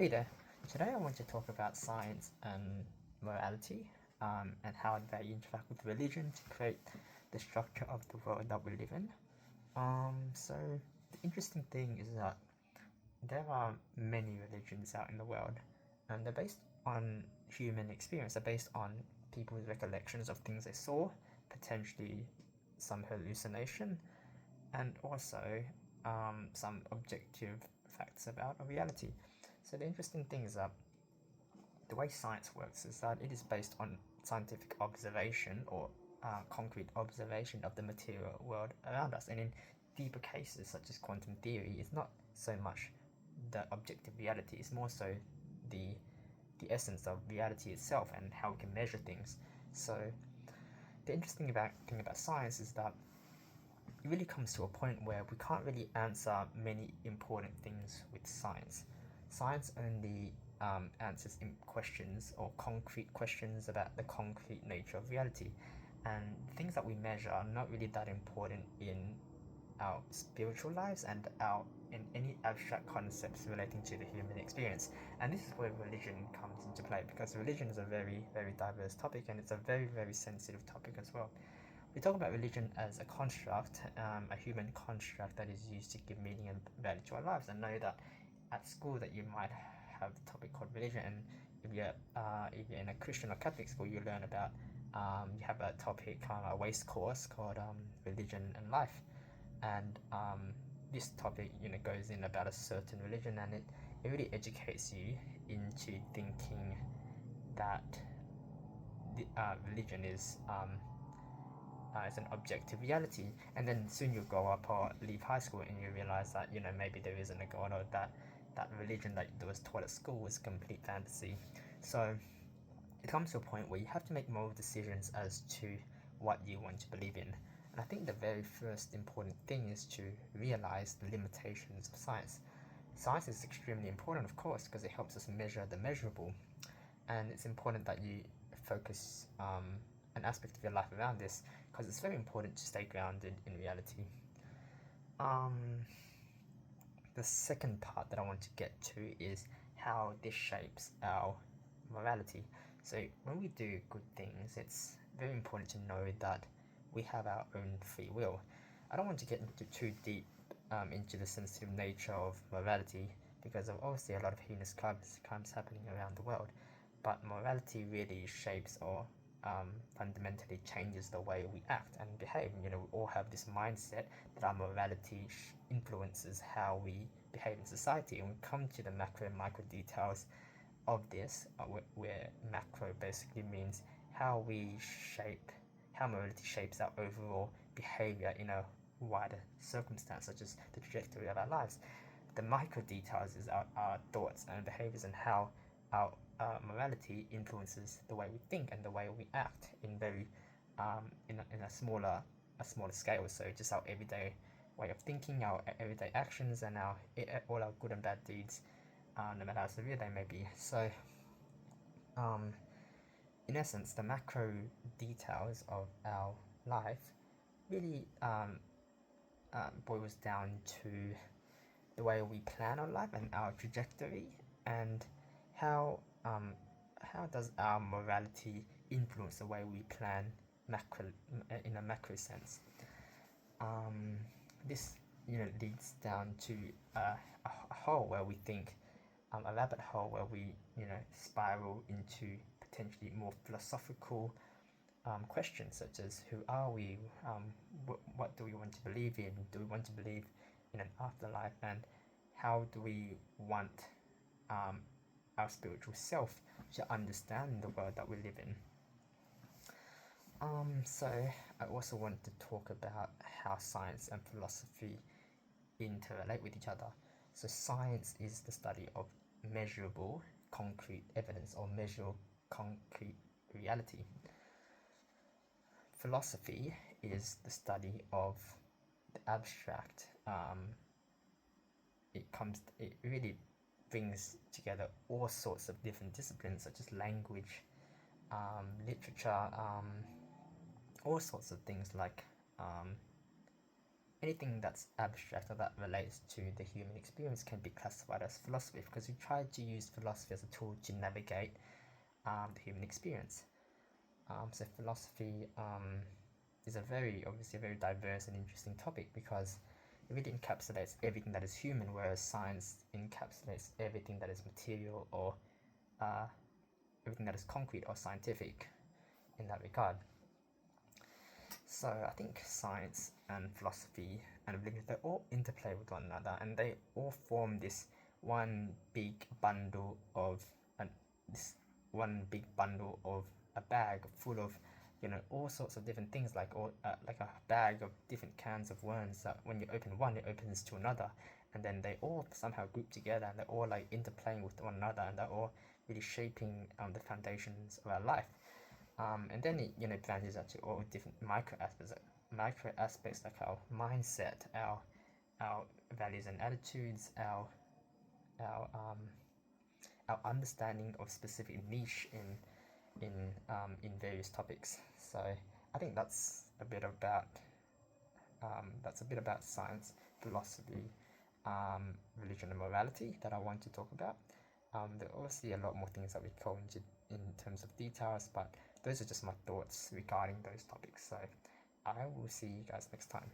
Hey there. Today I want to talk about science and morality, and how they interact with religion to create the structure of the world that we live in. So the interesting thing is that there are many religions out in the world, and they're based on human experience. They're based on people's recollections of things they saw, potentially some hallucination, and also some objective facts about a reality. So the interesting thing is that the way science works is that it is based on scientific observation or concrete observation of the material world around us. And in deeper cases, such as quantum theory, it's not so much the objective reality, it's more so the the essence of reality itself and how we can measure things. So the interesting thing about science is that it really comes to a point where we can't really answer many important things with science. Science only answers questions or concrete questions about the concrete nature of reality, and things that we measure are not really that important in our spiritual lives and our in any abstract concepts relating to the human experience. And this is where religion comes into play, because religion is a very diverse topic, and it's a very sensitive topic as well. We talk about religion as a construct, a human construct that is used to give meaning and value to our lives. And know that at school that you might have a topic called religion, and if you're in a Christian or Catholic school, you learn about you have a topic, a waste course called religion and life, and this topic goes in about a certain religion, and it really educates you into thinking that religion is as an objective reality. And then soon you grow up or leave high school and you realize that maybe there isn't a god, or that religion that was taught at school was complete fantasy. So it comes to a point where you have to make moral decisions as to what you want to believe in. And I think the very first important thing is to realize the limitations of science. Science is extremely important, of course, because it helps us measure the measurable, and it's important that you focus an aspect of your life around this, because it's very important to stay grounded in reality. Um, the second part that I want to get to is how this shapes our morality. So when we do good things, it's very important to know that we have our own free will. I don't want to get into too deep into the sensitive nature of morality, because of obviously a lot of heinous crimes happening around the world, but morality really shapes or fundamentally changes the way we act and behave. We all have this mindset that our morality influences how we behave in society, and we come to the macro and micro details of this, where macro basically means how morality shapes our overall behavior in a wider circumstance, such as the trajectory of our lives. The micro details is our thoughts and behaviors, and how our morality influences the way we think and the way we act in a smaller scale. So just our everyday way of thinking, our everyday actions, and all our good and bad deeds, no matter how severe they may be. So in essence, the macro details of our life really boils down to the way we plan our life and our trajectory, and how does our morality influence the way we plan macro in a macro sense. This leads down to a hole where we think, a rabbit hole where we spiral into potentially more philosophical questions, such as who are we, what do we want to believe in, do we want to believe in an afterlife, and how do we want our spiritual self to understand the world that we live in. So I also want to talk about how science and philosophy interrelate with each other. So science is the study of measurable concrete evidence, or measurable concrete reality. Philosophy is the study of the abstract. It really brings together all sorts of different disciplines, such as language, literature, all sorts of things like anything that's abstract or that relates to the human experience can be classified as philosophy, because we try to use philosophy as a tool to navigate the human experience. So philosophy is obviously a very diverse and interesting topic, because it really encapsulates everything that is human, whereas science encapsulates everything that is material, or uh, everything that is concrete or scientific in that regard. So I think science and philosophy and religion, they all interplay with one another, and they all form this one big bundle of this one big bundle of a bag full of, all sorts of different things, like a bag of different cans of worms that when you open one, it opens to another, and then they all somehow group together, and they're all like interplaying with one another, and they're all really shaping the foundations of our life. And then it branches out to all different micro aspects like our mindset, our values and attitudes, our understanding of specific niche in various topics. So I think that's a bit about science, philosophy, religion, and morality that I want to talk about. There are obviously a lot more things that we go into in terms of details, but those are just my thoughts regarding those topics. So I will see you guys next time.